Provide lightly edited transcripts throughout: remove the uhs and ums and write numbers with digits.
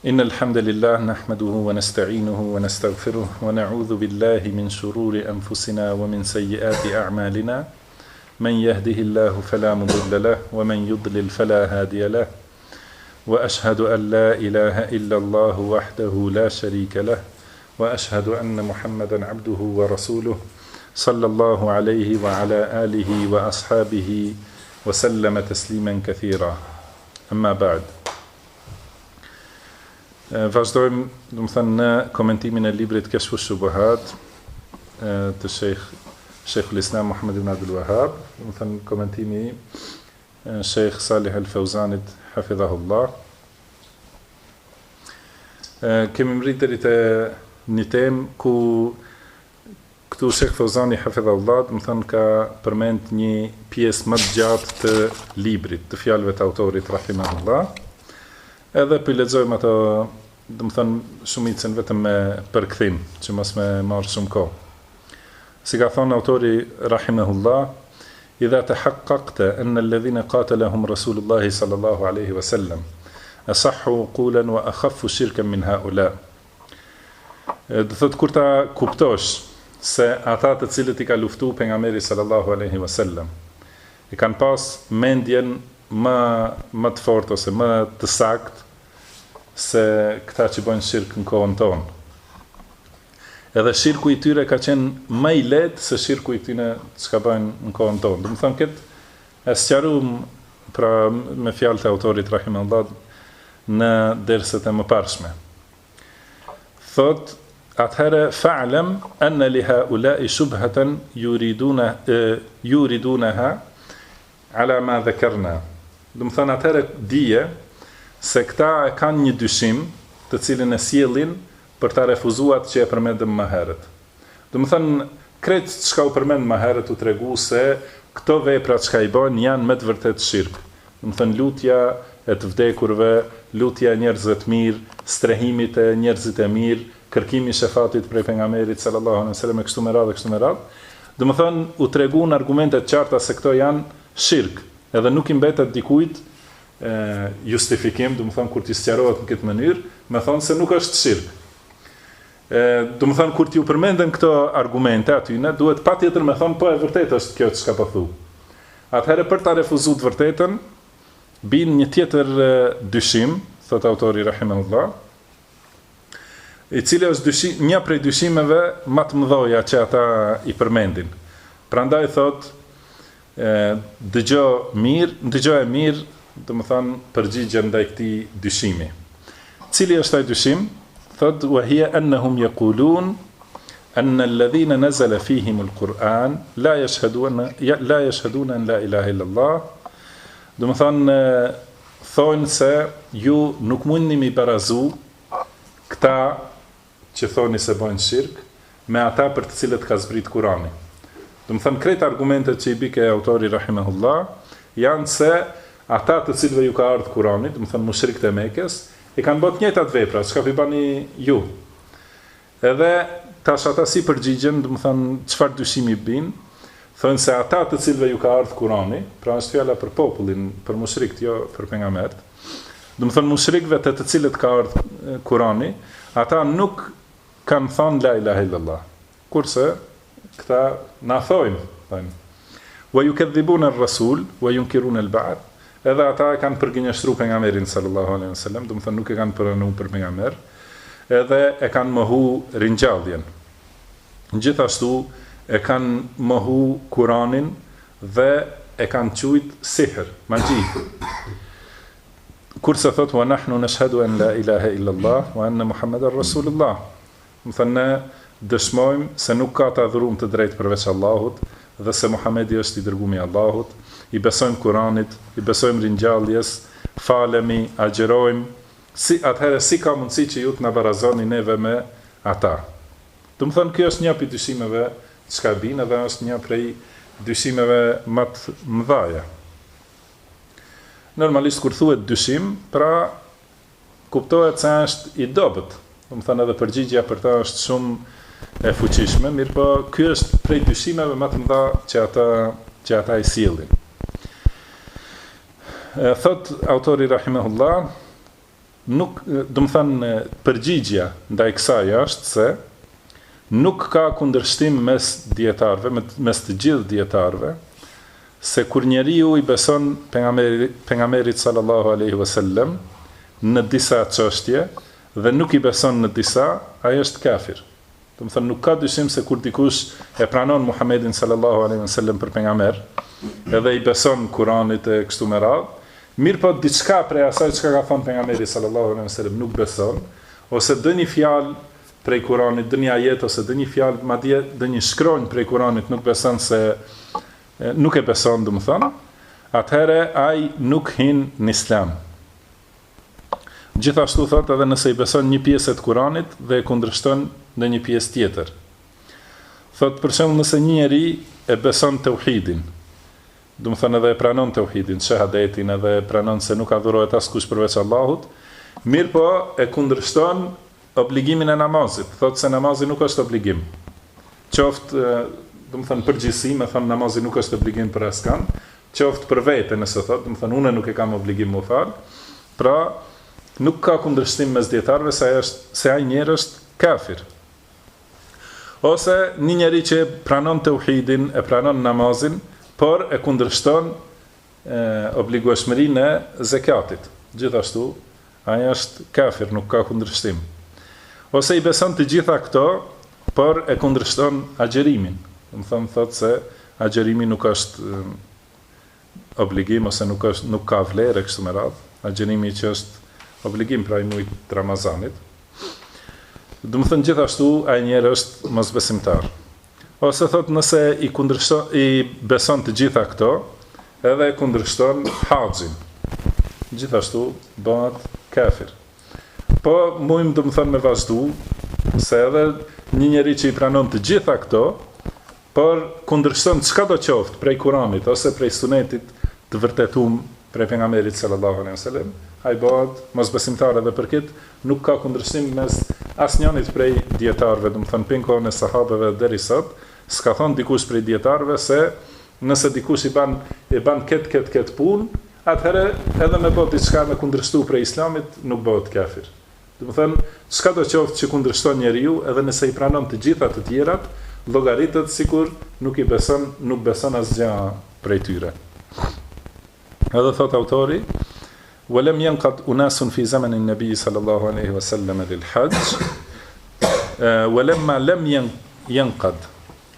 إن الحمد لله نحمده ونستعينه ونستغفره ونعوذ بالله من شرور أنفسنا ومن سيئات أعمالنا من يهده الله فلا مضل له ومن يضلل فلا هادي له وأشهد أن لا إله إلا الله وحده لا شريك له وأشهد أن محمدا عبده ورسوله صلى الله عليه وعلى آله وأصحابه وسلم تسليما كثيرا أما بعد. Vazhdojmë, do të thënë, në komentimin e librit Kashfu Shubuhat të Sheikhul Islam Muhammad ibn Abdul Wahhab, do të thënë komentimi i Sheikh Salih Al-Fawzanit hafidhahullah. Kemi mbërrit deri te një temë ku këtu Sheikh Fawzani hafidhahullah, do të thënë, ka përmend një pjesë më të gjatë të librit, të fjalëve të autorit rahimahullah. Edhe për lexojmë ato, do të thënë, shumicën vetëm me përkthim, që mos me marrë shumë kohë. Si ka thonë autori rahimahullah, idha tahaqqaqta anna alladhina qatalahum Rasulullah sallallahu alaihi wasallam asahhu qulan wa akhaffu shirkan min haula. Do thotë, kur ta kuptosh se ata të cilët i ka luftuar pejgamberi sallallahu alaihi wasallam i kanë pas mendjen më të fortë ose më të saktë se këta që bojnë shirk në kohën tonë. Edhe shirku i tyre ka qenë më i lehtë se shirku i tyre që ka bojnë në kohën tonë. Do të thonë, këtë e sqaruam pra me fjalët e autorit rahimahullah në derset e mëparshme. Thot, atëherë fa'lam anna li haula'i shubhatan yuridunaha ala ma dhakarna. Do të thonë, atëherë dije se këta e kanë një dyshim të cilin e sjellin për ta refuzuar që e përmendëm më herët. Do të thonë, krejt çka u përmend më herët u tregu se këto vepra çka i bën janë me të vërtet shirk. Do të thonë, lutja e të vdekurve, lutja e njerëzve të mirë, strehimit e njerëzit e mirë, kërkimi i shefatit prej pejgamberit sallallahu alaihi wasallam kështu me radhë. Do të thonë, u treguan argumente të qarta se këto janë shirk, edhe nuk i mbetet dikujt justifikim, do të thonë, kur t'i sqarohet në këtë mënyrë, me thonë se nuk është shirk. Do të thonë, kur t'ju përmenden këto argumente atyne, duhet patjetër me thonë, po e vërtet është kjo çka po thu. Atëherë për ta refuzuar të vërtetën, bin një tjetër dyshim, thot autori rahimahullah, i cili është një prej dyshimeve më të mëdha që ata i përmendin. Prandaj thot, dëgjoj e mirë, do të thonë, përgjigje ndaj këtij dyshimi. Cili është ai dyshim? Thot, wa hiya annahum yaqulun anna alladhina nazala fihim alquran la yashhaduna an la ilaha illa Allah. Do të thonë, thonë se ju nuk mundni mi barazu këta që thoni se bojnë shirk me ata për të cilët ka zbrit Kurani. Do të thonë, krejt argumentet që i bike autori rahimahullah janë se ata të cilëve ju ka ardhur Kurani, do të thonë mushrikët e Mekës, i kanë bërë të njëjtat vepra, çka i bani ju. Edhe tash ata si përgjigjen, do të thonë, çfarë dyshimi bin? Thonë se ata të cilëve ju ka ardhur Kurani, pra është fjala për popullin, për mushrikët, jo për pejgamberët. Do të thonë, mushrikëve të cilët ka ardhur Kurani, ata nuk kanë thënë la ilaha illallah. Kurse këta na thojnë, wa yukadhibuna ar-rasul wa yunkiruna al-ba'th. Edhe ata e kanë përgënjeshtruar pejgamberin sallallahu alaihi wasallam, do të thonë nuk e kanë pranuar për pejgamber, edhe e kanë mohu ringjalljen. Gjithashtu e kanë mohu Kur'anin dhe e kanë quajt sihr, magji. Kurse thot, wa nahnu nashhadu an la ilaha illa Allah wa anna Muhammadar Rasulullah. Do të thonë, dëshmojmë se nuk ka të adhuruar të drejtë përveç Allahut dhe se Muhamedi është i dërguari i Allahut. I besojmë Kuranit, i besojmë ringjalljes, falemi, agjerojmë, atëherë si ka mundësi që ju të na barazoni neve me ata. Do të thonë, kjo është një prej dyshimeve çka bin, edhe është një prej dyshimeve më të mëdha. Normalisht kur thuhet dyshim, pra kuptohet se është i dobët. Do të thonë, edhe përgjigjja për ta është shumë e fuqishme, mirë po ky është prej dyshimeve më të mëdha që ata i sjellin. Thot autori rahimahullah, nuk, do të thënë, përgjigjja ndaj kësaj është se nuk ka kundërshtim mes dietarëve, mes të gjithë dietarëve, se kur njeriu i beson pejgamberit sallallahu alaihi wasallam në disa çështje dhe nuk i beson në disa, ai është kafir. Do të thënë nuk ka dyshim se kur dikush e pranon Muhamedit sallallahu alaihi wasallam për pejgamber, edhe i beson Kuranit e kështu me radhë, mirë po diçka prej asaj çka ka thënë pejgamberi sallallahu alaihi wasallam nuk beson, ose dëni fjalë prej Kuranit, dëni ajet ose dëni fjalë, madje dëni shkronjë prej Kuranit nuk beson se nuk e beson, do të thënë, atëherë ai nuk hin në Islam. Gjithashtu thot edhe nëse i beson një pjesë të Kuranit dhe e kundërshton në një pjesë tjetër. Thot për shembull nëse një njeri e beson tauhidin, do të thënë edhe e pranon tauhidin, shahadetin, edhe e pranon se nuk adhurohet askush përveç Allahut, mirë po e kundërshton obligimin e namazit. Thot se namazi nuk është obligim. Qoftë, do të thënë përgjithësi, me thënë namazi nuk është obligim për askan, qoftë për vete nëse thot, do të thënë unë nuk e kam obligim më fal. Pra nuk ka kundërshtim mes dietarëve se ai njeri është kafir. Ose një njeri që pranon tauhidin, e pranon namazin, por e kundërshton obligueshmërinë e zakatit. Gjithashtu ai është kafir, nuk ka kundërshtim. Ose i beson të gjitha këto, por e kundërshton agjerimin. Do të thotë se agjerimi nuk është obligim ose nuk ka vlerë kështu me radhë. Agjerimi që është obligim pra i muajit Ramazanit. Do të thënë gjithashtu ai njeri është mosbesimtar. Ose thotë nëse i beson të gjitha këto, edhe e kundërshton haxhin. Gjithashtu bëhet kafir. Po mujmë do të thënë me vazhdu se edhe një njeri që i pranon të gjitha këto, por kundërshton çka do qoftë prej Kuranit ose prej sunetit të vërtetuar prej pejgamberit sallallahu alaihi wasallam, ai bëhet mosbesimtar edhe për këtë nuk ka kundërshtim mes asnjënit prej dietarëve, do të thënë pinkon e sahabeve deri sot, s'ka thonë dikush prej dietarëve se nëse dikush i ban këtë punë, atëherë edhe me bëhet diçka me kundërshtu prej Islamit nuk bëhet kafir. Do të thënë çka do qoftë që kundërshton njeriu, edhe nëse i pranon të gjitha të tjerat, llogaritet sikur nuk beson asgjë prej tyre. Edhe thot autori, ولم ينقض أناس في زمن النبي صلى الله عليه وسلم للحج ولما لم ينقض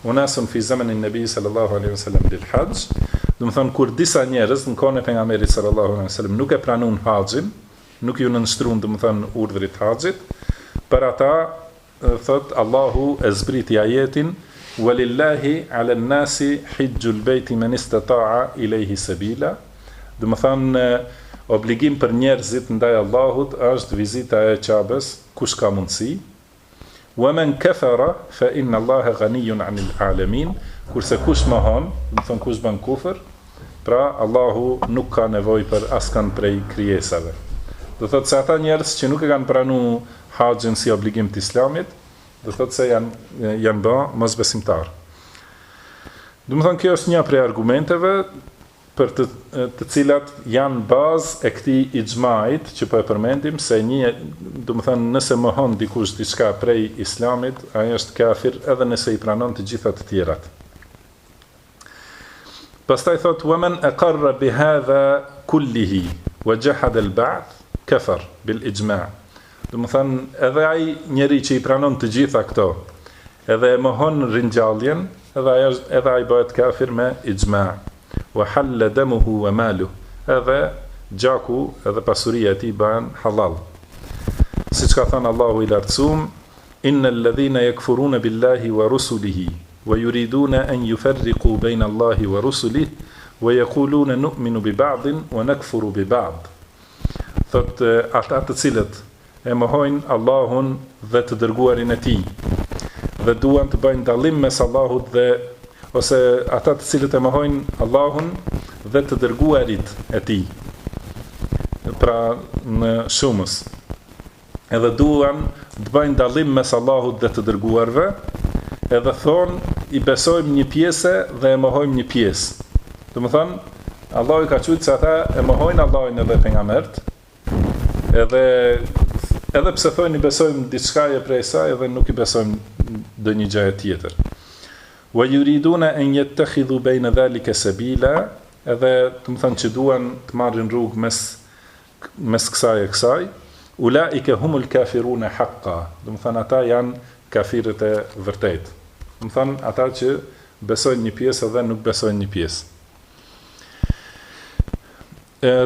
أناس في زمن النبي صلى الله عليه وسلم للحج. Do të thonë kur disa njerëz në kohën e pejgamberit sallallahu alaihi wasallam nuk e pranuan haxhin, nuk ju nënshtrun, do të thonë urdhrit haxhit, për ata thot Allahu e zbriti ajetin walillahi ala an-nasi hijjul bayti man istata'a ilayhi sabila. Do të thonë obligim për njerëzit ndaj Allahut është vizita e Ka'bes kush ka mundësi. Wa man kafara fa inna Allaha ghaniyun 'anil 'alamin. Kurse kush mohon, do të thonë kush bën kufër, pra Allahu nuk ka nevojë për askën prej krijesave. Do thotë se ata njerëz që nuk e kanë pranuar haxhin si obligim të Islamit, do thotë se janë bë mosbesimtar. Do të thonë kjo është një prej argumenteve për të cilat janë bazë e këtij ixhmait që po e përmendim se do të thonë nëse mohon dikush diçka prej Islamit, ai është kafir edhe nëse i pranon të gjitha të tjerat. Pastaj thot wa man aqarra bi hadha kullihi wa jahada al-ba'th kafar bil ijma'. Do të thonë edhe ai njeri që i pranon të gjitha këto, edhe e mohon ringjalljen, edhe ai bëhet kafir me ijma'. Wa halla damuhu wa maluhu. Edhe gjaku edhe pasuria e tij bëhen halal. Siç ka thënë Allahu i lartësuar, innal ladhina yakfuruna billahi wa rusulihi wa yuriduna an yufarriqu bayna Allahi wa rusulihi wa yaquluna nu'minu bi ba'din wa nakfuru bi ba'd. Thot ata të cilët e mohojnë Allahun dhe të dërguarin e tij dhe duan të bëjnë dallim mes Allahut dhe ose ata të cilët e mohojnë Allahun dhe të dërguarit e tij, pra në shumës, edhe duan të bëjnë dallim mes Allahut dhe të dërguarve, edhe thonë i besojmë një pjesë dhe e mohojmë një pjesë. Do të thonë Allahu ka thënë se ata e mohojnë Allahun edhe pejgambert, Edhe pse thoni besojmë diçka e prej saj, edhe nuk I besojmë ndonjë gjë tjetër. Wa yuriduna an yattakhidhu bayna dhalika sabila, edhe do të thonë që duan të marrin rrugë mes kësaj e kësaj. Ulaika humul kafiruna haqqan, do të thonë ata janë kafirët e vërtet. Do të thonë ata që besojnë një pjesë edhe nuk besojnë një pjesë.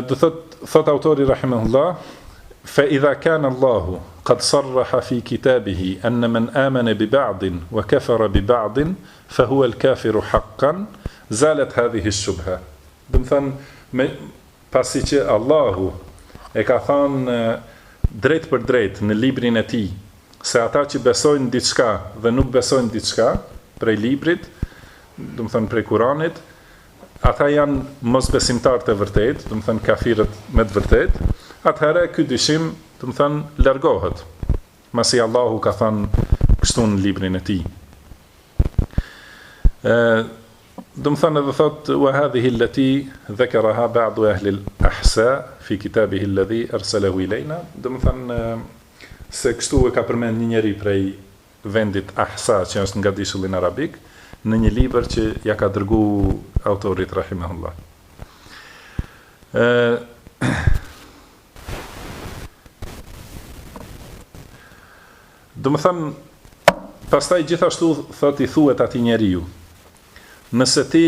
Do thot autori rahimahullah, فإذا كان الله قد صرح في كتابه أن من آمن ببعض وكفر ببعض فهو الكافر حقا زالت هذه الشبهة. Do të thënë, pasi që Allahu e ka thënë drejt për drejt në librin e tij se ata që besojnë diçka dhe nuk besojnë diçka prej librit, do të thënë prej Kuranit, ata janë mosbesimtarë të vërtet, do të thënë kafirët me të vërtet. Atëherë ky dyshim, do të thënë, largohet. Masi Allahu ka thënë kështu në librin e tij. Do të thënë edhe thot wa hadhihi allati dhakaraha ba'du ahli al-ahsa fi kitabihi alladhi arsalahu ilayna. Do të thënë se kështu e ka përmend një njeri prej vendit Ahsa, që është nga dishullin arabik, në një libër që ja ka dërguar autorit rahimahullah. Do më thënë, pastaj gjithashtu thot I thuhet atij njeriu, nëse ti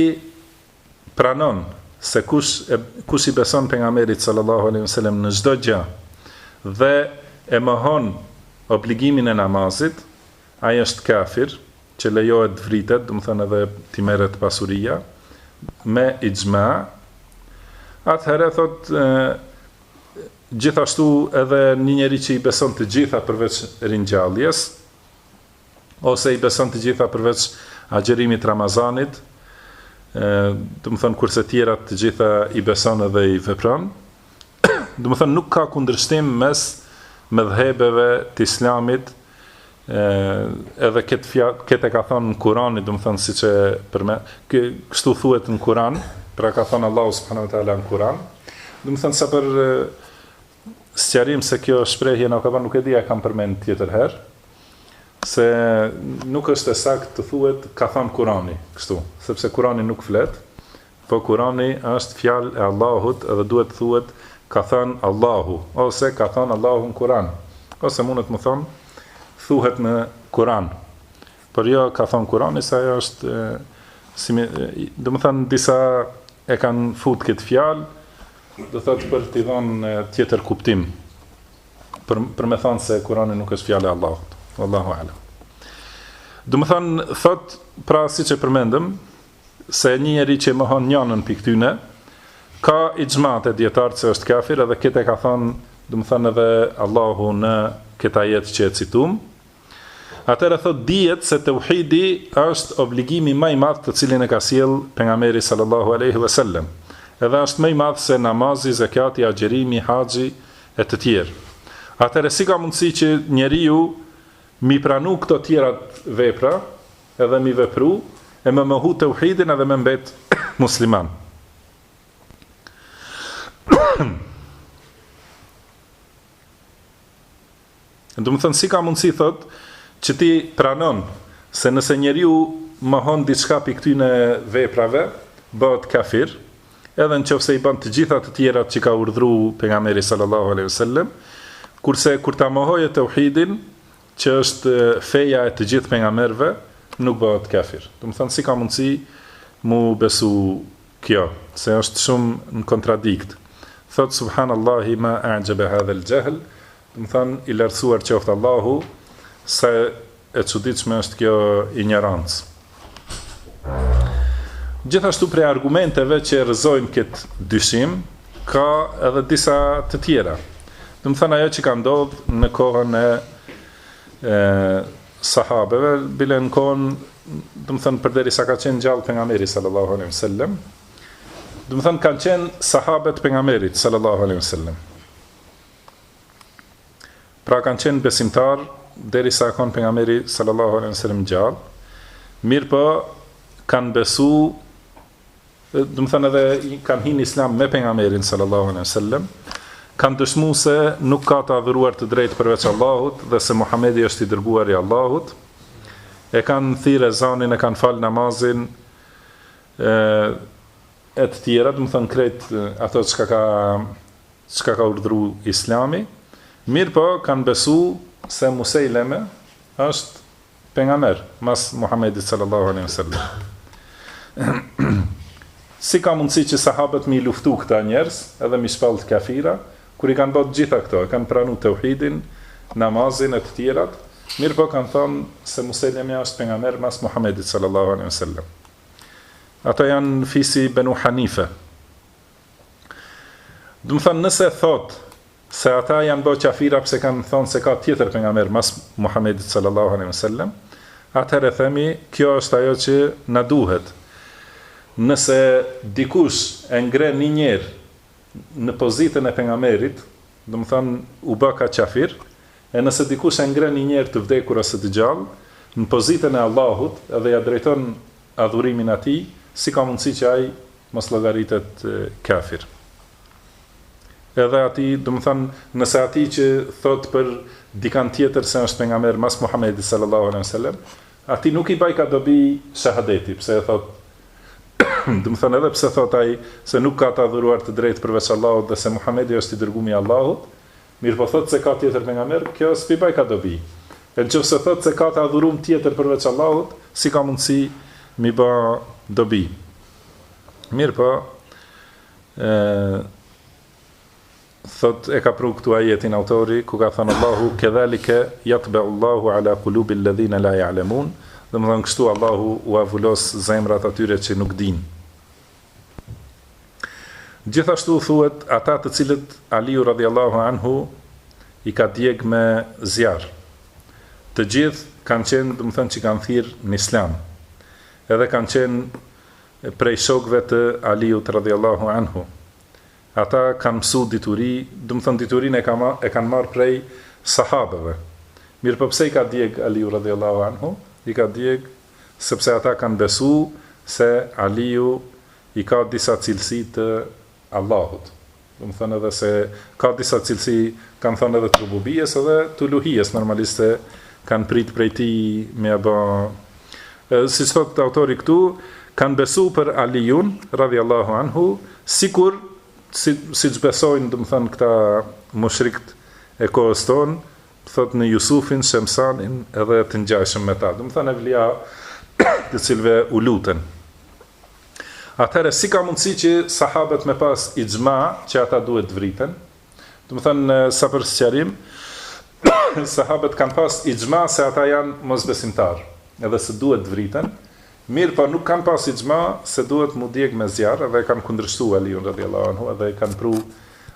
pranon se kush I beson pejgamberit sallallahu alaihi wasallam në çdo gjë dhe e mohon obligimin e namazit, ai është kafir, që lejohet vritet, do më thënë edhe t'i merret pasuria me ixma. Atëherë thot gjithashtu edhe një njeri që I beson të gjitha përveç ringjalljes, ose I beson të gjitha përveç agjerimit Ramazanit, do të thënë kurse tjerat të gjitha I beson edhe I vepron, do të thënë nuk ka kundërshtim mes mëdhëbeve të Islamit, edhe këtë e ka thënë në Kur'an, do të thënë siç e përmend, kështu thuhet në Kur'an, pra ka thënë Allahu subhanahu wa taala në Kur'an. Do të thënë sa për sqarim se kjo shprehje nuk e di, e kam përmend tjetër herë, se nuk është e saktë të thuhet ka thënë Kurani kështu, sepse Kurani nuk flet, po Kurani është fjalë e Allahut edhe duhet të thuhet ka thënë Allahu, ose ka thënë Allahu në Kur'an, ose mundet më thonë thuhet në Kur'an. Por jo ka thënë Kurani, sa ajo është do të thënë disa e kanë fut këtë fjalë, do thotë për t'i dhënë tjetër kuptim, për me thënë se Kurani nuk është fjalë e Allahut. Wallahu a'lam. Do të thënë, thot, pra siç e përmendëm, se një njeri që mohon njënën pikë këtyne, ka ixhmat e dietarët se është kafir, edhe këtë e ka thënë, do të thënë edhe Allahu në këtë ajet që e citum. Atëherë thot dihet se tauhidi është obligimi më I madh të cilin e ka sjell pejgamberi sallallahu alaihi wasallam. Edhe është më I madh se namazi, zakati, agjerimi, haxhi e të tjerë. Atëherë si ka mundësi që njeriu mi pranu këto tjerat vepra, edhe mi vepru, e me mohu tauhidin edhe me mbet musliman. Do të thënë si ka mundësi thot që ti pranon se nëse njeriu mohon diçka pi këtyne veprave, bëhet kafir, edhe nëse I bën të gjitha të tjerat që ka urdhëruar pejgamberi sallallahu alaihi wasallam, kurse kur ta mohojë tauhidin, që është feja e të gjithë pejgamberëve, nuk bëhet kafir. Do të thënë si ka mundësi mu besu kjo, se është shumë në kontradikt. Thot subhanallahi ma a'jaba hadha al-jahl, do të thënë I lartësuar qoftë Allahu, sa e çuditshme është kjo ignorancë. Gjithashtu prej argumenteve që rrëzojnë këtë dyshim, ka edhe disa të tjera. Do të thënë ajo që ka ndodhur në kohën e sahabeve, bile në kohën, do të thënë përderisa ka qenë gjallë pejgamberi sallallahu alaihi wasallam, do të thënë kanë qenë sahabët pejgamberit sallallahu alaihi wasallam. Pra kanë qenë besimtar derisa ka qenë pejgamberi sallallahu alaihi wasallam gjallë. Mirë po kanë besu, do të thënë edhe kanë hyrë në Islam me pejgamberin sallallahu alaihi wasallam, kanë dëshmuar se nuk ka të adhuruar të drejtë përveç Allahut dhe se Muhamedi është i dërguari i Allahut. E kanë thirrë ezanin, e kanë fal namazin, e të tjera, do të thonë krejt ato çka ka urdhëruar Islami. Mirë po kanë besu se Musejleme është pejgamber mas Muhamedit sallallahu alaihi wasallam. Si ka mundësi që sahabët mi luftu këta njerëz, edhe mi shpall kafira, kur i kanë bërë gjitha këto, e kanë pranuar tauhidin, namazin e të tjerat, mirë po kanë thonë se Musejleme është pejgamber mas Muhamedit sallallahu alaihi wasallam. Ato janë fisi Banu Hanife. Do të thonë nëse thotë se ata janë bërë qafira pse kanë thonë se ka tjetër pejgamber mas Muhamedit sallallahu alaihi wasallam, atëherë themi kjo është ajo që na duhet. Nëse dikush e ngren një njerë në pozitën e pejgamberit, do të thonë u bë ka qafir, e nëse dikush e ngren një njerë të vdekur ose të gjallë në pozitën e Allahut edhe ja drejton adhurimin atij, si ka mundësi që ai mos llogaritet kafir. Edhe ati, do të thënë, nëse ati që thot për dikan tjetër se është pejgamber mas Muhamedit sallallahu alaihi wasallam, ati nuk i baj ka dobi shahadeti, pse e thot, do të thënë edhe pse thot ai se nuk ka të adhuruar të drejtë përveç Allahut dhe se Muhamedi është i dërguari i Allahut, mirë po thot se ka tjetër pejgamber, kjo s'pi baj ka dobi. E nëse thot se ka të adhurum tjetër përveç Allahut, si ka mundësi mi bë dobi. Mirë po, thot e ka pru këtu ajetin autori ku ka thënë Allahu kedhalike yatba'u Allahu ala qulubi alladhina la ya'lamun, dhe më thënë kështu Allahu u avullos zemrat atyre që nuk din. Gjithashtu thuhet ata të cilët Aliu radhiyallahu anhu i ka djeg me zjarr. Të gjithë kanë qenë, do të thënë që kanë thirrë në Islam. Edhe kanë qenë prej shokëve të Aliut radhiyallahu anhu. Ata kanë mësu dituri, do të thënë diturinë e kanë marrë prej sahabëve. Mirë po pse i ka djeg Aliu radhiyallahu anhu? I ka djeg sepse ata kanë besu se Aliu i ka disa cilësi të Allahut. Do të thënë edhe se ka disa cilësi, kanë thënë edhe të rububijes edhe të uluhijes, normalisht kanë prit prej tij me apo siç thot autori këtu, kanë besu për Aliun radhiyallahu anhu, sikur siç besojnë, do të thënë këta mushrikët e kohës tonë, thot në Jusufin, Shemsanin edhe të ngjashëm me ta. Do të thënë evlia të cilëve u lutën. Atëherë si ka mundësi që sahabët me pas ixhma që ata duhet vriten? Do të thënë sa për sqarim, sahabët kanë pas ixhma se ata janë mosbesimtar, edhe se duhet vriten. Mirë, po nuk kanë pas ixhma se duhet mu djeg me zjarr, edhe kanë kundërshtuar Aliun radhiyallahu anhu, edhe kanë pru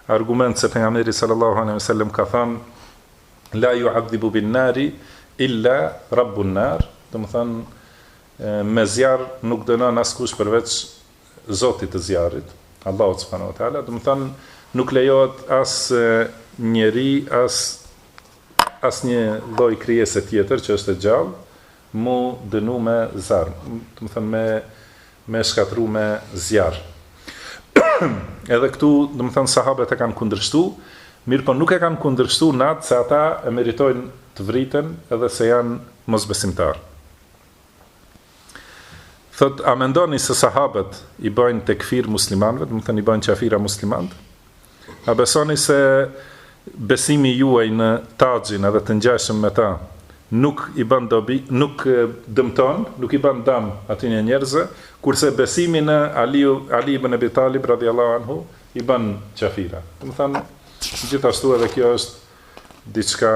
argument se pejgamberi sallallahu alaihi wasallam ka thënë la yu'adhibu bin nari illa rabbun nar, do të thënë me zjarr nuk dënon askush përveç Zotit të zjarrit, Allahu subhanahu wa taala, do të thënë nuk lejohet as njeri as një lloj krijese tjetër që është e gjallë mu dënu me zjarr, do të thënë me shkatru me zjarr. Edhe këtu, do të thënë sahabët e kanë kundërshtuar, mirë po nuk e kanë kundërshtuar natë se ata e meritojnë të vriten edhe se janë mosbesimtar. Thot, a mendoni se sahabët i bëjnë tekfir muslimanëve, do të thënë i bëjnë qafira muslimanët? A besoni se besimi juaj në taxhin edhe të ngjashëm me ta nuk i bën dobi, nuk dëmton, nuk i bën dëm atyre njerëzve, kurse besimi në Ali ibn Abi Talib radhiyallahu anhu i bën qafira. Do të thënë gjithashtu edhe kjo është diçka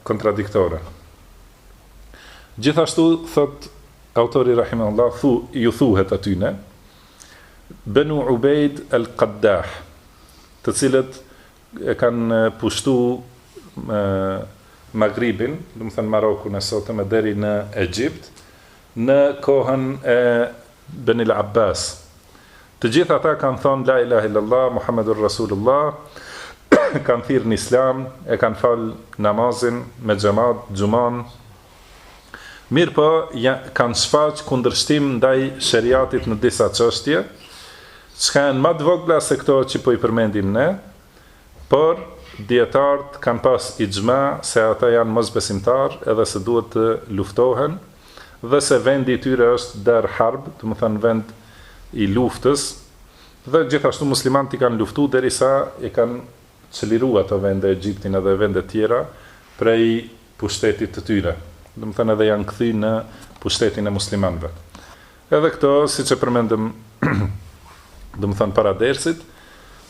kontradiktore. Gjithashtu thot autori rahimahullah ju thuhet atyne Banu Ubaid al-Qaddah, të cilët e kanë pushtu Maghribin, do të thënë Marokun e sotëm deri në Egjipt, në kohën e Ben al-Abbas. Të gjithë ata kanë thonë la ilaha illallah Muhammedur Rasulullah, kanë thirrë në Islam, e kanë fal namazin me xhamat, xuman. Mirë po, kanë shfaq kundërshtim ndaj shariatit në disa çështje, çka janë më të vogla se këto që po i përmendim ne, por dietarët kanë pas ixhma se ata janë mosbesimtar edhe se duhet të luftohen dhe se vendi i tyre është dar harb, do të thënë vend i luftës, dhe gjithashtu muslimanët i kanë luftuar derisa e kanë çliruar ato vende, Egjiptin edhe vende tjera prej pushtetit të tyre. Do të thënë edhe janë kthyer në pushtetin e muslimanëve. Edhe këto, siç e përmendëm, do të thënë para dersit,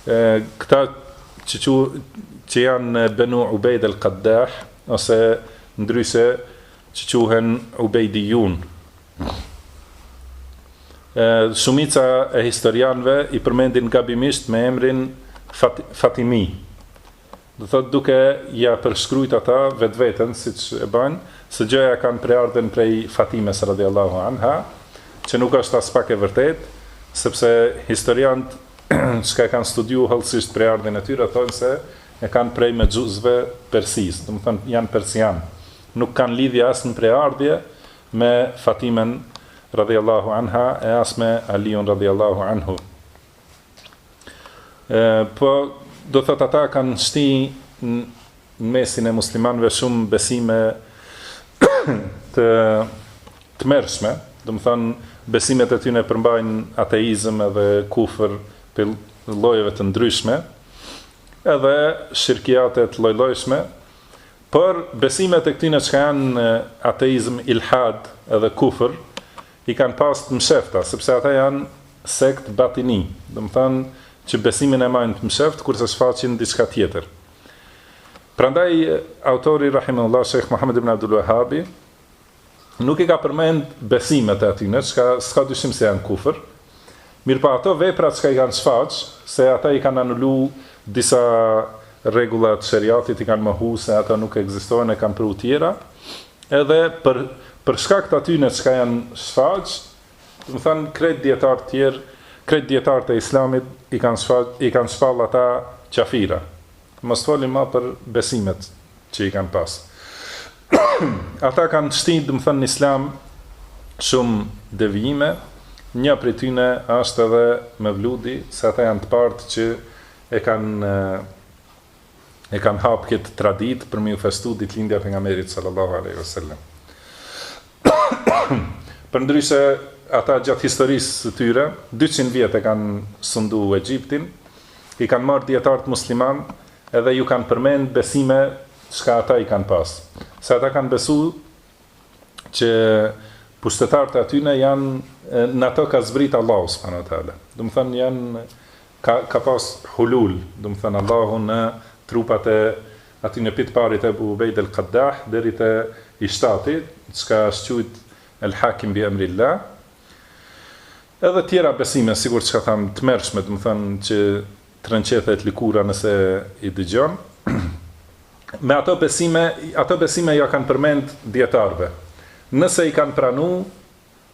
këta që janë Banu Ubayd al-Qaddah, ose ndryshe që quhen Ubejdijun. Shumica e historianëve i përmendin gabimisht me emrin Fatimi. Do thotë duke ja përshkruajt ata vetveten siç e bën, se gjëja kanë preardhën prej Fatimes radhiyallahu anha, që nuk është as pak e vërtet, sepse historianët që kanë studiu hëllësisht preardhjen e tyre thonë se e kanë prej me xhuzve persis, do të thonë janë persian. Nuk kanë lidhje as në preardhje me Fatimen radhiyallahu anha e as me Aliun radhiyallahu anhu. Po do thotë ata kanë shti në mesin e muslimanëve shumë besime të mërshme, do të thonë besimet e tyre përmbajnë ateizëm edhe kufër për llojeve të ndryshme, edhe shirkiate të lloj-llojshme, por besimet e këtyre që janë ateizëm, ilhad edhe kufër, i kanë pas të mshefta, sepse ata janë sekt batini, do të thonë që besimin e majnë të msheft, kurse shfaqin diçka tjetër. Prandaj, autori rahimahullah, Sheikh Muhammad ibn Abdul Wahhabi, nuk i ka përmend besimet e atyre, s'ka dyshim se janë kufër, mirë pa ato veprat që i kanë shfaq, se ata i kanë anulu disa rregullat sheriatit, i kanë mohu se ata nuk ekzistojnë, e kanë pru tjera, edhe për shkak të atyre që janë shfaq, do të thënë krejt dietar tjerë, krejt dietarët e Islamit i kanë shpall ata qafira. Mos folim më për besimet që i kanë pas. Ata kanë shtinë, do të thënë, në Islam shumë devijime. Një prej tyre është edhe Mevludi, se ata janë të partë që e kanë hapë këtë traditë për me u festu ditëlindja e pejgamberit sallallahu alaihi wasallam. Përndryshe, ata gjatë historisë së tyre, 200 vjet e kanë sundu Egjiptin, i kanë marrë dietarët musliman, edhe ju kanë përmend besime çka ata i kanë pas. Se ata kanë besu që pushtetarët e atyne janë, në ato ka zbrit Allahu subhanahu wa taala. Do të thënë janë ka pas hulul, do të thënë Allahu në trupat e atyne pitparit e Abu Ubayd al-Qaddah deri te i shtati, çka është quajt el-Hakim bi amrillah. Edhe tjera besime, sigur që ka thamë të mërshme, do të thënë që trënqethet likura nëse i dëgjon. Me ato besime ja kanë përmend dietarëve. Nëse i kanë pranu,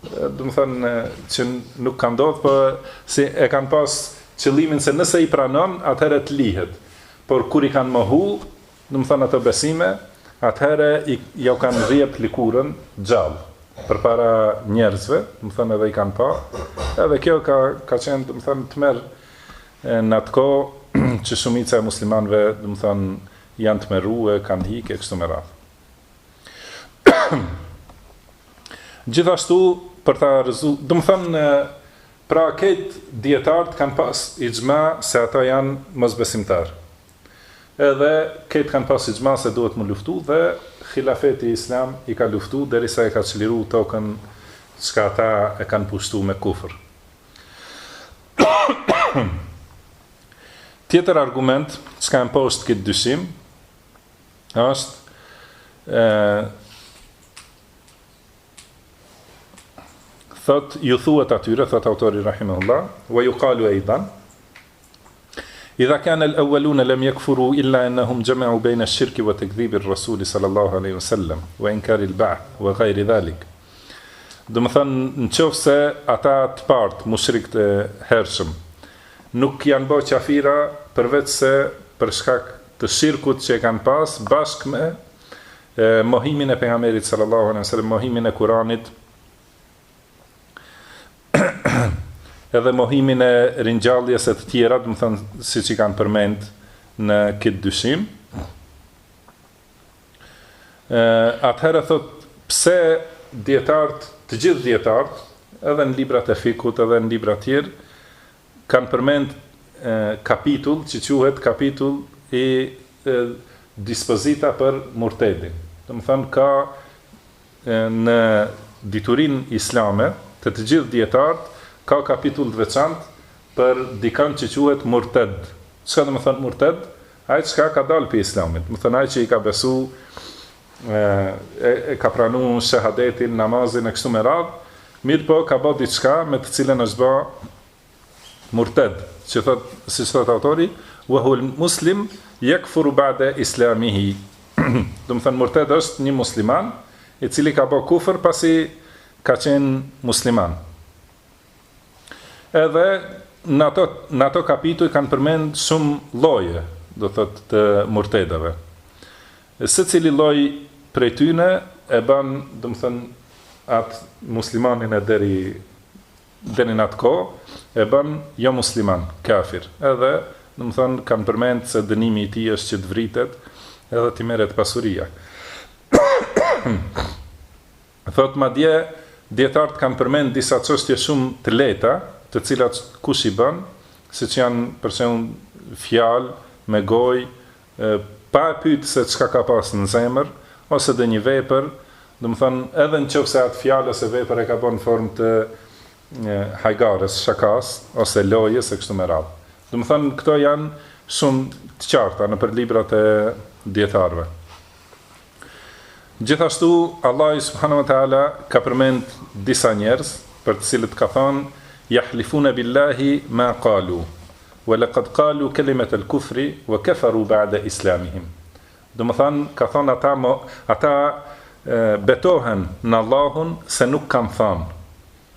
do të thënë që nuk kanë ndodhur, por si e kanë pas qëllimin se nëse i pranon, atëherë të lihet. Por kur i kanë mohu, do të thënë ato besime, atëherë ja kanë rrjep likurën gjallë përpara njerëzve, do të thënë edhe i kanë pa. Edhe kjo ka qenë, do të thënë, të merr në atë kohë që shumica e muslimanëve, do të thënë, janë të merruar, kanë hikë kështu me radhë. Gjithashtu për ta do të thënë, pra këtë dietarët kanë pas ixhma se ata janë mosbesimtar. Edhe këtë kanë pas ixhma se duhet më luftu dhe khilafeti islam i ka luftu derisa e ka çliru tokën çka ata e kanë pushtu me kufër. Tjetër argument që ka impost këtë dyshim është thot ju thuhet atyre, thot autori rahimahullah, wa yuqalu aidan إذا كان الأولون لم يكفروا إلا أنهم جمعوا بين الشرك وتكذيب الرسول صلى الله عليه وسلم وإنكار البعث وغير ذلك. Do të thënë, nëse ata të partë mushrikët e hershëm nuk janë bërë qafira përveç se për shkak të shirkut që e kanë pas bashkë me mohimin e pejgamberit sallallahu alaihi wasallam, mohimin e Kuranit, edhe mohimin e ringjalljes e të tjera, do të thënë siç i kanë përmend në këtë dyshim. Atëherë thot, pse dietarët, të gjithë dietarët, edhe në librat e fikut, edhe në libra tjerë, kanë përmend kapitull që quhet kapitull i dispozita për murtedin. Do të thonë ka në diturin islame të gjithë dietarët ka kapitull të veçantë për dikant që quhet murted. Çka do të thonë murted? Ai që ka dalë për islamit. Do të thonë ai që i ka besu, ka pranuar shahadetin, namazin e kështu me radhë, mirë po ka bërë diçka me të cilën është bë murted. Që thot, siç thot autori, wa huwa muslim yakfuru ba'da islamihi. Do të thonë murted është një musliman i cili ka bërë kufër pasi ka qenë musliman. Edhe në ato kapituj kanë përmend shumë lloje, do thot, të murtedave. Secili lloj prej tyne e bën, do të thënë, atë muslimanin e deri në atë kohë e bën jo musliman, kafir. Edhe, do të thënë, kanë përmend se dënimi i tij është që të vritet edhe t'i merret pasuria. Thot madje dietarët kanë përmend disa çështje shumë të lehta, të cilat kush i bën, siç janë për shembull fjalë me gojë, pa e pyet se çka ka pas në zemër, ose dhe një vepër, do të thonë edhe nëse atë fjalë ose vepër e ka bën në formë të hajgares, shakas, ose lojës e kështu me radhë. Do të thonë këto janë shumë të qarta në për librat e dietarëve. Gjithashtu Allah subhanahu wa taala ka përmend disa njerëz për të cilët ka thënë yahlifuna billahi ma qalu wa laqad qalu kalimat al-kufri wa kafaru ba'da islamihim. Do të thonë ka thënë ata betohen në Allahun se nuk kanë thënë.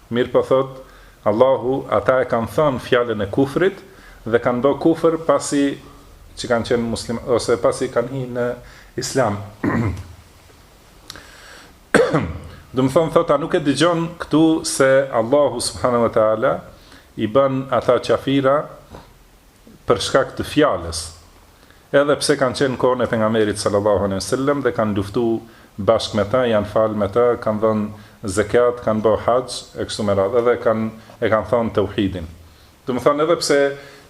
Mirë po thot Allahu, ata e kanë thënë fjalën e kufrit dhe kanë bërë kufër pasi që kanë qenë muslim ose pasi kanë hyrë në islam. Do të thonë thot, a nuk e dëgjon këtu se Allahu subhanahu wa taala i bën ata qafira për shkak të fjalës. Edhe pse kanë qenë në kohën e pejgamberit sallallahu alaihi wasallam dhe kanë luftuar bashkë me ta, janë falë me ta, kanë dhënë zakat, kanë bërë haxh e kështu me radhë, edhe kanë thënë tauhidin. Do të thonë edhe pse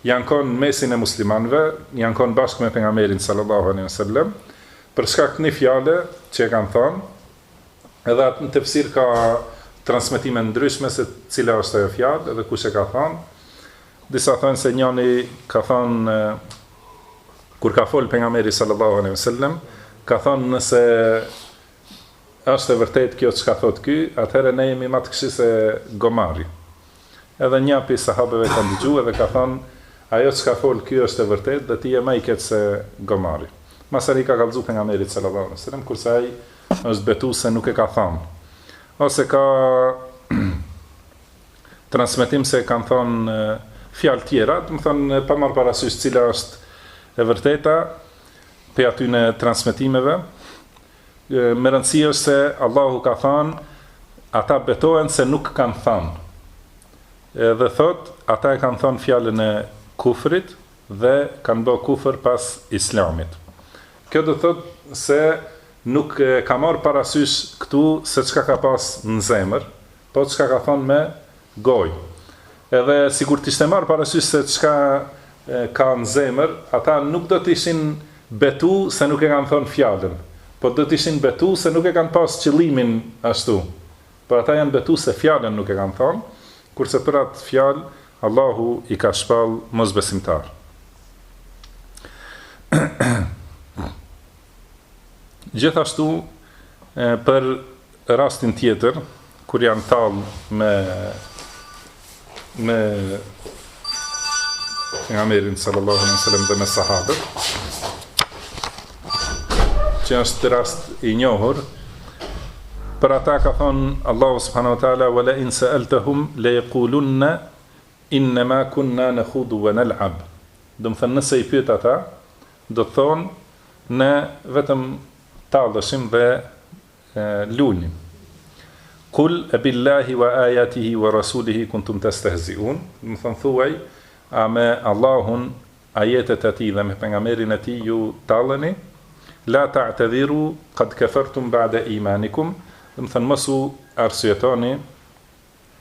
janë qenë në mesin e muslimanëve, janë qenë bashkë me pejgamberin sallallahu alaihi wasallam, për shkak të një fjale që e kanë thënë, edhe atë në tefsir ka transmetime ndryshme se cila është ajo fjalë edhe kush e ka thënë. Disa thonë se njëri ka thënë kur ka fol pejgamberi sallallahu alaihi wasallam, ka thënë nëse është e vërtet kjo çka thot ky, atëherë ne jemi më të këqij se gomari. Edhe një prej sahabeve ka dëgjuar dhe ka thënë ajo çka fol ky është e vërtet dhe ti je më i keq se gomari. Masari ka kallëzu pejgamberit sallallahu alaihi wasallam kurse ai është betu se nuk e ka thënë. Ose ka transmetim se kanë thënë fjalë tjera, do të thonë pa marrë parasysh cila është e vërteta pe aty në transmetimeve. Me rëndësi është se Allahu ka thënë ata betohen se nuk kanë thënë. Dhe thot ata e kanë thënë fjalën e kufrit dhe kanë bërë kufër pas islamit. Kjo do thot se nuk ka marrë parasysh këtu se çka ka pas në zemër, po çka ka thonë me gojë. Edhe sikur të ishte marrë parasysh se çka ka në zemër, ata nuk do të ishin betu se nuk e kanë thonë fjalën, po do të ishin betu se nuk e kanë pas qëllimin ashtu. Por ata janë betu se fjalën nuk e kanë thonë, kurse për atë fjalë Allahu i ka shpall mosbesimtar. Gjithashtu për rastin tjetër kur janë tallë me pejgamberin sallallahu alaihi wasallam dhe me sahabët, që është rast i njohur, për ata ka thonë Allahu subhanahu wa taala wala in sa'altahum la yaqulunna inma kunna nakhudu wa nal'ab. Do të thënë nëse i pyet ata, do të thonë ne vetëm tallëshim dhe lulnim. Kul e billahi wa ayatihi wa rasulihi kuntum tastehziun. Do të thonë thuaj, a me Allahun ajetet e tij dhe me pejgamberin e tij ju talleni, la ta'tadhiru qad kafartum ba'da imanikum, do të thënë mos u arsyetoni,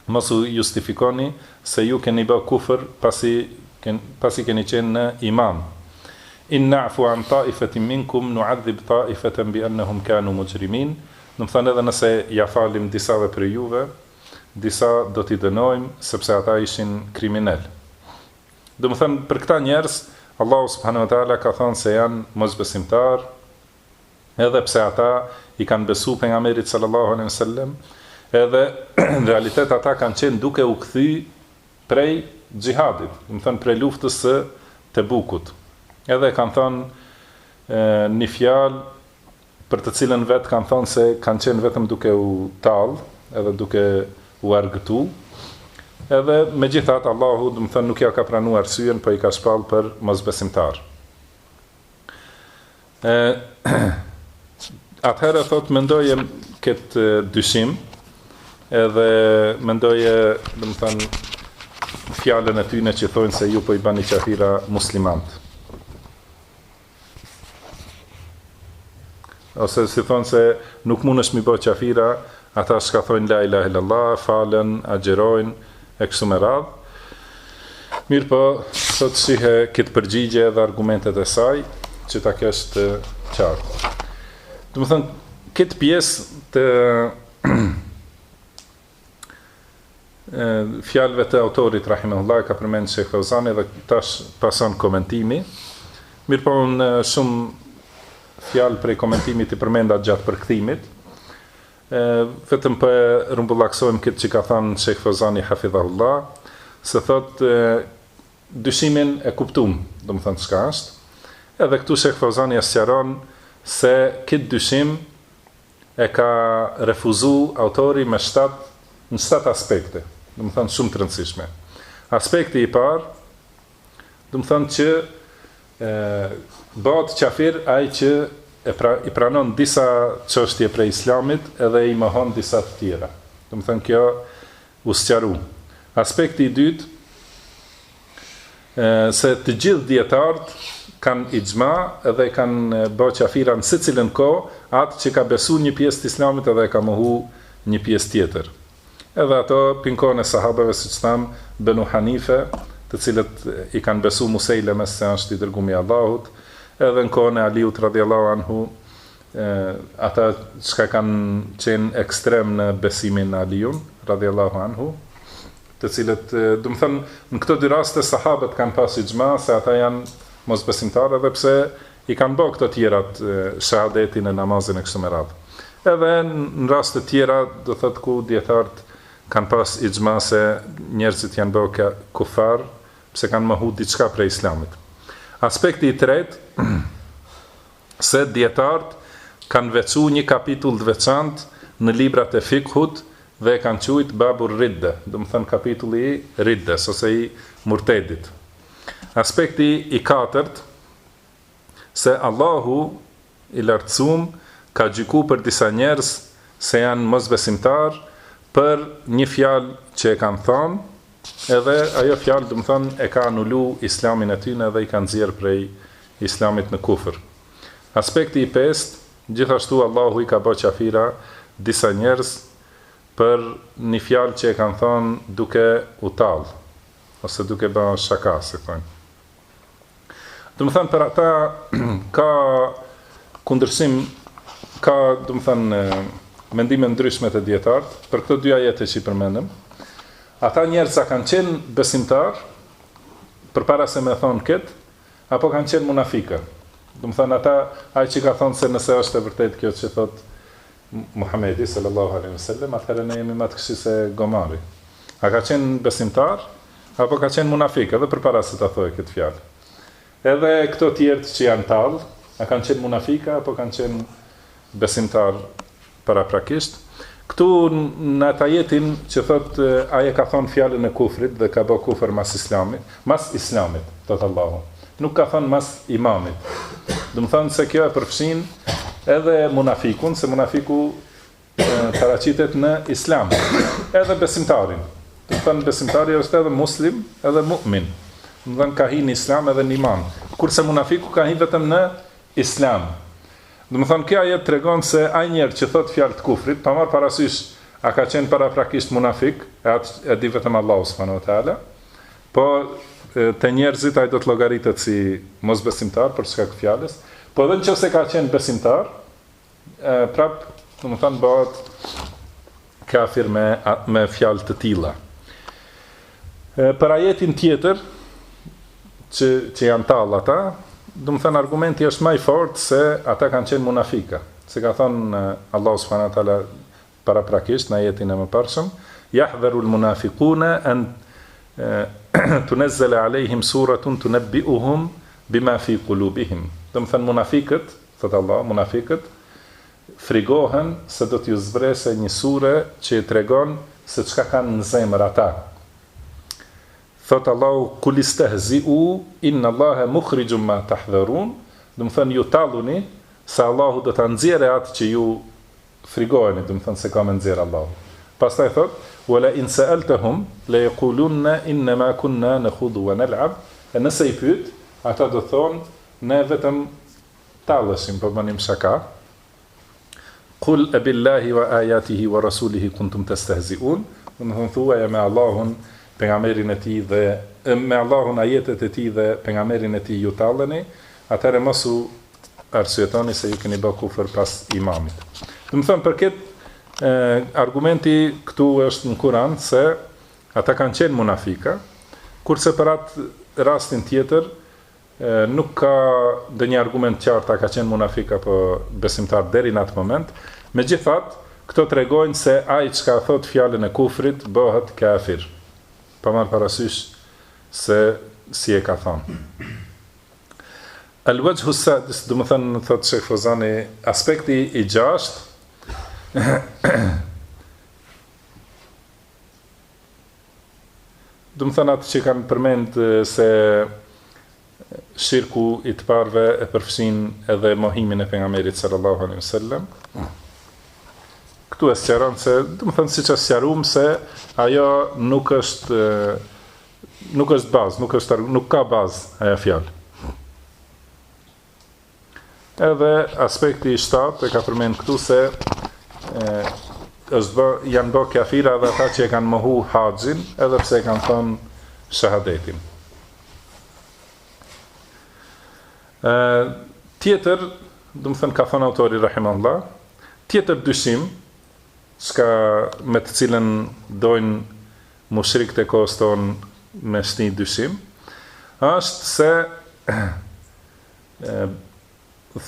mos u justifikoni se ju keni bë kufër pasi keni qenë në iman. In na'fu an ta'ifatin minkum nu'adhib ta'ifatan bi annahum kanu mujrimin. Do të thënë edhe nëse ja falim disave për juve, disa do t'i dënojmë sepse ata ishin kriminal. Do të thënë për këta njerëz Allahu subhanahu wa taala ka thënë se janë mosbesimtar, edhe pse ata i kanë besu pejgamberit sallallahu alaihi wasallam, edhe në realitet ata kanë qenë duke u kthy prej xhihadit, do të thënë prej luftës së Tebukut. Edhe kanë thënë një fjalë për të cilën vetë kanë thënë se kanë qenë vetëm duke u tallë, edhe duke u argëtu. Edhe megjithatë Allahu, do të thënë, nuk ja ka pranuar syjen, po i ka shpall për mosbesimtar. Atëherë thot mendoje këtë dyshim, edhe mendoje, do të thënë, fjalën e tyre që thonë se ju po i bani qafira muslimant. Ose si thonë se nuk mundesh mi bë qafira ata shka thonë la ilaha illallah, falen, agjerojnë, e kështu me radhë. Mirë po, sot shihe këtë përgjigje dhe argumentet e saj, që ta kesh të qartë. Do të thënë, këtë pjesë të fjalëve të autorit rahimahullah ka përmend Sheikh Fauzani dhe tash pason komentimi. Mirë po, unë shumë fjalë prej komentimit i përmenda gjatë përkthimit. Vetëm për rumbullaksojmë këtë që ka thënë Sheikh Fauzani hafidhahullah, se thot dyshimin e kuptum, do të thënë çka është. Edhe këtu Sheikh Fauzani sqaron se këtë dyshim e ka refuzu autori me 7 aspekte, do të thënë shumë të rëndësishme. Aspekti i parë, do të thënë që bëhet qafir ai që i pranon disa çështje prej islamit edhe i mohon disa të tjera. Do të thënë kjo u sqaru. Aspekti i dytë, se të gjithë dietarët kanë ixhma edhe kanë bërë qafira në secilën kohë atë që ka besu një pjesë të islamit edhe ka mohu një pjesë tjetër. Edhe ato pinkon e sahabeve, siç tham, Banu Hanife, të cilët i kanë besu Musejleme se është i dërgumi Allahut, edhe në kohën e Aliut radhiyallahu anhu, ata që kanë qenë ekstrem në besimin në Aliun radhiyallahu anhu, të cilët, do të thënë, në këto dy raste sahabët kanë pas ixhma se ata janë mosbesimtarë, edhe pse i kanë bërë këto tjerat, shahadetin e namazin e kështu me radhë. Edhe në raste tjera, do thotë ku dietarët kanë pas ixhma se njerëzit janë bërë kufar, pse kanë mohu diçka prej islamit. Aspekti i tretë, se dietarët kanë veçu një kapitull të veçantë në librat e fikhut dhe e kanë quajtur babur ridde, do të thënë kapitulli i riddes ose i murtedit. Aspekti i katërt, se Allahu i lartësuar ka gjyku për disa njerëz se janë mosbesimtar për një fjalë që e kanë thënë, edhe ajo fjalë, do të thënë, e ka anulu islamin e tyre dhe i kanë nxjerr prej islamit në kufër. Aspekti i pestë, gjithashtu Allahu i ka bërë qafira disa njerëz për një fjalë që e kanë thënë duke u tallë, ose duke bërë shaka, si thonë. Do të thënë, për ata ka kundërshim, ka, do të thënë, mendime ndryshme të dietarët për këto dy ajete që i përmendëm. Ata njerëz kanë qenë besimtar përpara se me thonë këtë, apo kanë qenë munafika. Do të thënë, ata ai që ka thonë se nëse është e vërtet kjo që thot Muhamedi sallallahu alaihi wasallam, atëherë ne jemi më të këqij se gomari. A ka qenë besimtar apo ka qenë munafik edhe përpara se ta thojë këtë fjalë. Edhe këto tjerë që janë tallë, a kanë qenë munafika apo kanë qenë besimtar paraprakisht. Këtu në atë ajetin që thot ai ka thonë fjalën e kufrit dhe ka bërë kufër mas islamit, thot Allahu. Nuk ka thonë mas imamit. Do të thonë se kjo e përfshin edhe munafikun, se munafiku paraqitet në islam, edhe besimtarin. Do të thonë besimtari është edhe muslim, edhe mu'min. do të ka hi në islam edhe në iman. Kurse munafiku ka hi vetëm në islam. Do të thonë kjo ajet tregon se ai njerë që thot fjalë të kufrit, pa marr parasysh a ka qenë paraprakisht munafik, e di vetëm Allahu subhanahu wa taala. Po te njerëzit ai do të llogaritet si mosbesimtar për shkak të fjalës, po edhe nëse ka qenë besimtar, prap, do të thonë bëhet kafir me fjalë të tilla. Për ajetin tjetër që janë tallë ata, do të thënë argumenti është më i fortë se ata kanë qenë munafika. Se ka thënë Allahu subhanahu wa taala paraprakisht në ajetin e mëparshëm, yahdharu al-munafiquna an tunazzala alayhim suratun tunabbi'uhum bima fi qulubihim. Do të thënë munafiqët, thot Allah, munafiqët frigohen se do t'ju zbresë një sure që i tregon se çka kanë në zemër ata. Thot Allahu, kul istehzi'u inna Allaha mukhrijum ma tahdharun, do të thënë ju talluni se Allahu do ta nxjerrë atë që ju frigoheni, do të thënë se ka më nxjerr Allahu. Pastaj thot, wala in sa'altahum la yaqulunna inna ma kunna nakhudhu wa nal'ab, nëse i pyet, ata do thonë ne vetëm talleshim, po bënim shaka. Qul abillahi wa ayatihi wa rasulihi kuntum tastehzi'un, do të thonë thuaja me Allahun, pejgamberin e tij dhe me Allahun, ajetet e tij dhe pejgamberin e tij ju talleni, atëherë mos u arsyetoni se ju keni bë kufër pas imamit. Do të thonë për këtë argumenti këtu është në Kur'an se ata kanë qenë munafika, kurse për atë rastin tjetër nuk ka ndonjë argument qartë a ka qenë munafik apo besimtar deri në atë moment. Megjithatë, këto tregojnë se ai çka thot fjalën e kufrit bëhet kafir. Pa marr parasysh se si e ka thënë. Al-wajhu as-sadis, do të thënë thot Sheikh Fozani, aspekti i gjashtë do të thënë atë që kanë përmend se shirku i të parëve e përfshin edhe mohimin e pejgamberit sallallahu alaihi wasallam. Këtu e sqaron se, do të thënë siç e sqaruam se ajo nuk është bazë, nuk ka bazë ajo fjalë. Edhe aspekti i 7 e ka përmend këtu se janë bërë kafira edhe ata që e kanë mohu haxhin, edhe pse e kanë thënë shahadetin. Tjetër, do të thënë ka thënë autori rahimahullah, tjetër dyshim, me të cilën dojnë mushrikët e kohës tonë me shni dyshim, është se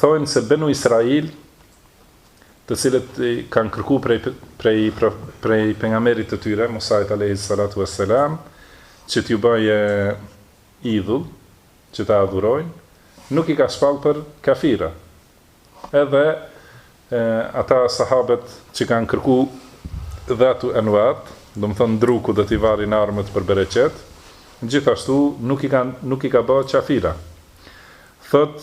thojnë se Benu Israil, të cilët kanë kërku prej pejgamberit të tyre, Musait alayhi salatu wassalam, që t'ju bëje idhull, që ta adhurojnë, nuk i ka shpallë për kafira. Edhe ata sahabët që kanë kërku dhatu envat, do të thonë druku do t'i varin armët për bereqet, gjithashtu nuk i ka bërë kafira. Thot,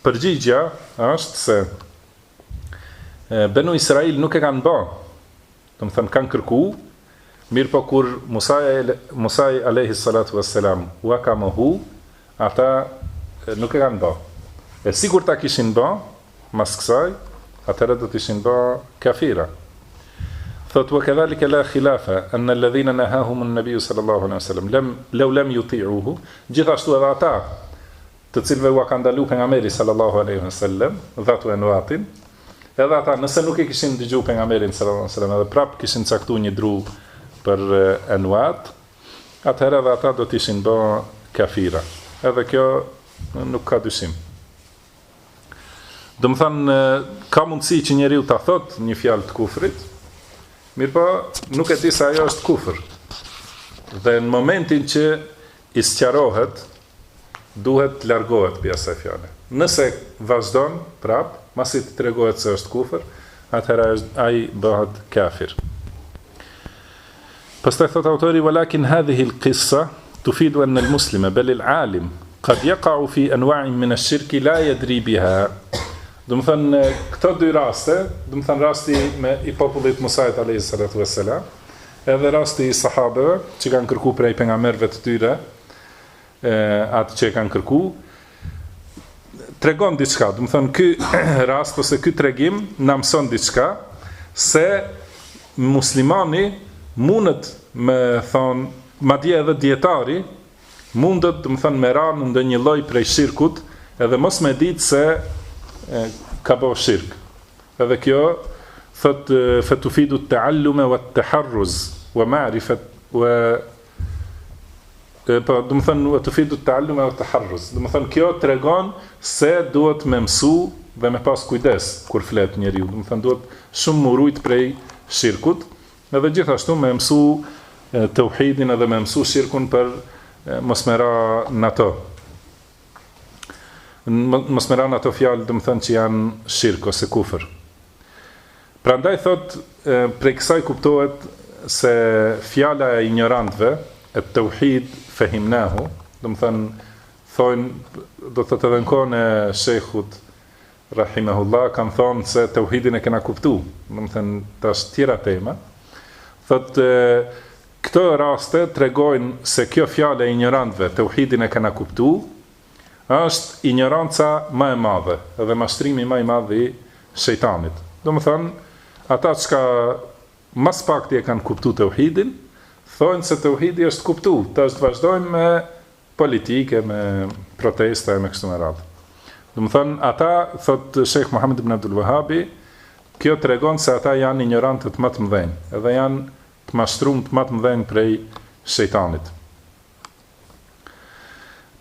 përgjigja është se Benu Israil nuk e kanë bërë, do të thënë kanë kërku, mirë po kur Musai alayhi salatu wassalam u ka mohu, ata nuk e kanë bërë. E sigur ta kishin bërë, mas kësaj, atëherë do të ishin bë kafira. Thot wa kadhalika la khilafa an alladhina nahahum an-nabiy sallallahu alaihi wasallam law lam yuti'uhu, gjithashtu edhe ata të cilëve u ka ndaluar pejgamberi sallallahu alaihi wasallam dhatu enwatin, edhe ata nëse nuk e kishin dëgjuar pejgamberin sallallahu alaihi wasallam edhe prap kishin caktuar një dru për enwat, atëherë edhe ata do të ishin bë kafira. Edhe kjo nuk ka dyshim. Do më thënë, ka mundësi që njeriu ta thot një fjalë të kufrit, mirë po nuk e di se ajo është kufër. Dhe në momentin që i sqarohet, duhet të largohet prej asaj fjale. Nëse vazhdon prap, masi të tregohet se është kufër, atëherë ai bëhet kafir. Pastaj thot autori, walakin hadhihi al-qissa tufidu anna al-muslima bal al-alim qad yaqa'u fi anwa'in min ash-shirki la yadri biha. Do më thënë, këto dy raste, do më thënë rasti i popullit Musait alayhi salatu wassalam, edhe rasti i sahabëve që kanë kërku prej pejgamberëve të tyre, atë që e kanë kërku, tregon diçka, do të thënë ky rast ose ky tregim na mëson diçka se muslimani mundet me thon, madje edhe dietari mundet, do të thënë, me ranë ndonjë lloj prej shirkut, edhe mos me ditë se ka bëu shirk. Edhe kjo thot fatufidu at-ta'alluma wa at-taharruz wa ma'rifat wa po do të thënë tufidu at-ta'alluma wa at-taharruz. Do të thënë kjo tregon se duhet me mësu dhe me pas kujdes kur flet njeriu. Do të thënë duhet shumë më rujt prej shirkut, edhe gjithashtu me mësu tauhidin edhe me mësu shirkun për mos me ra në ato. Mos me ra në ato fjalë, do të thënë që janë shirk ose kufër. Prandaj thot, prej kësaj kuptohet se fjala e ignorantëve, e tauhid fehimnahu, do të thënë, do të thotë edhe në kohën e shejkhut rahimahullah, kanë thonë se tauhidin e kena kuptu, do të thënë, tash tjera tema. Thot, këto raste tregojnë se kjo fjala e ignorantëve, tauhidin e kena kuptu, është ignoranca më e madhe, edhe mashtrimi më i madh i shejtanit. Do të thënë, ata që mas pakti e kanë kuptu tauhidin, thonë se tauhidi është kuptu, të është vazhdojnë me politike, me protesta e me kështu me radhë. Do të thënë, ata, thot Sheikh Muhammed ibn Abdul Wahhabi, kjo tregon se ata janë ignorantët më të mëdhenj, edhe janë të mashtrumt më të mëdhenj prej shejtanit.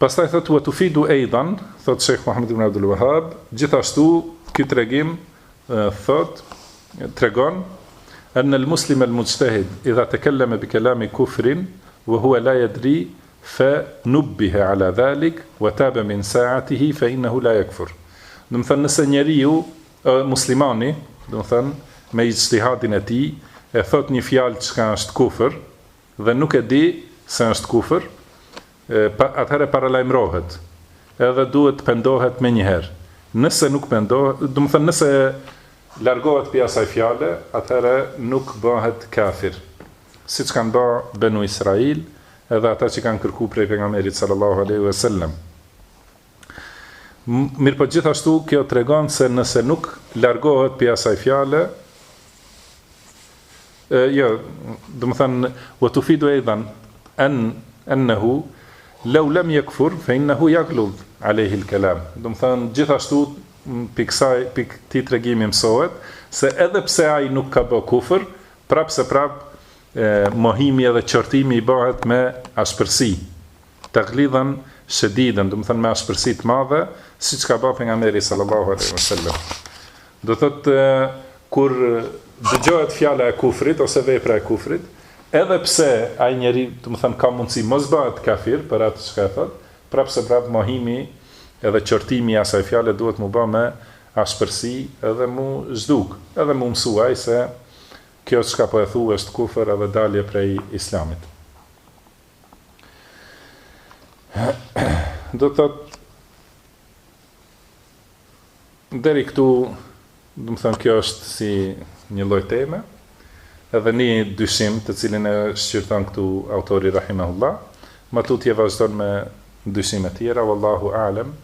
Pastaj thot wa tufidu aidan, thot Sheikh Muhammed ibn Abdul Wahhab, gjithashtu ky tregim thot tregon أن المسلم المجتهد إذا تكلم بكلام كفر وهو لا يدري فنبه على ذلك وتاب من ساعته فإنه لا يكفر. Do të thënë, nëse njeriu muslimani, do të thënë, me ijtihadin e tij e thot një fjalë që është kufër dhe nuk e di se është kufër, atëherë paralajmërohet. Edhe duhet pendohet me njëherë. Nëse nuk pendohet, do të thënë, nëse largohet për asaj fjale, atëherë nuk bëhet kafir. Si që kanë bë Benu Israil, edhe ata që kanë kërku prej pejgamberit sallallahu alaihi wasallam. Mirë po gjithashtu, kjo tregon se nëse nuk largohet për asaj fjale, do më thënë, wa tufidu aidan annahu law lam yakfur fa innahu yaghlud alayhi al-kalam. Do më thënë, gjithashtu për këtij tregimi mësohet se edhe pse ai nuk ka bë kufër, mohimi edhe qortimi i bëhet me ashpërsi. Taghlidhan shadidan, do të thënë me ashpërsi të madhe, siç ka bërë pejgamberi sallallahu alaihi wasallam. Do thotë kur dëgjohet fjala e kufrit ose vepra e kufrit, edhe pse ai njeri, do të thënë, ka mundësi mos bëhet kafir për atë çka thot, mohimi edhe qortimi i asaj fjale duhet mu bë me ashpërsi edhe mu zhduk, edhe mu mësuaj se kjo çka po e thu është kufër edhe dalje prej islamit. Do të thot, deri këtu, do të thënë, kjo është si një lloj teme, edhe një dyshim të cilin e shqyrton këtu autori rahimahullah, ma tutje vazhdon me dyshime tjera, wallahu a'lam,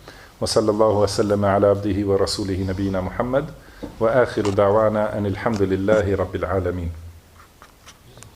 wa sallallahu wa sallama ala abdihi wa rasulihi nabina Muhammad, wa akhiru da'wana anil hamdulillahi rabbil alamin.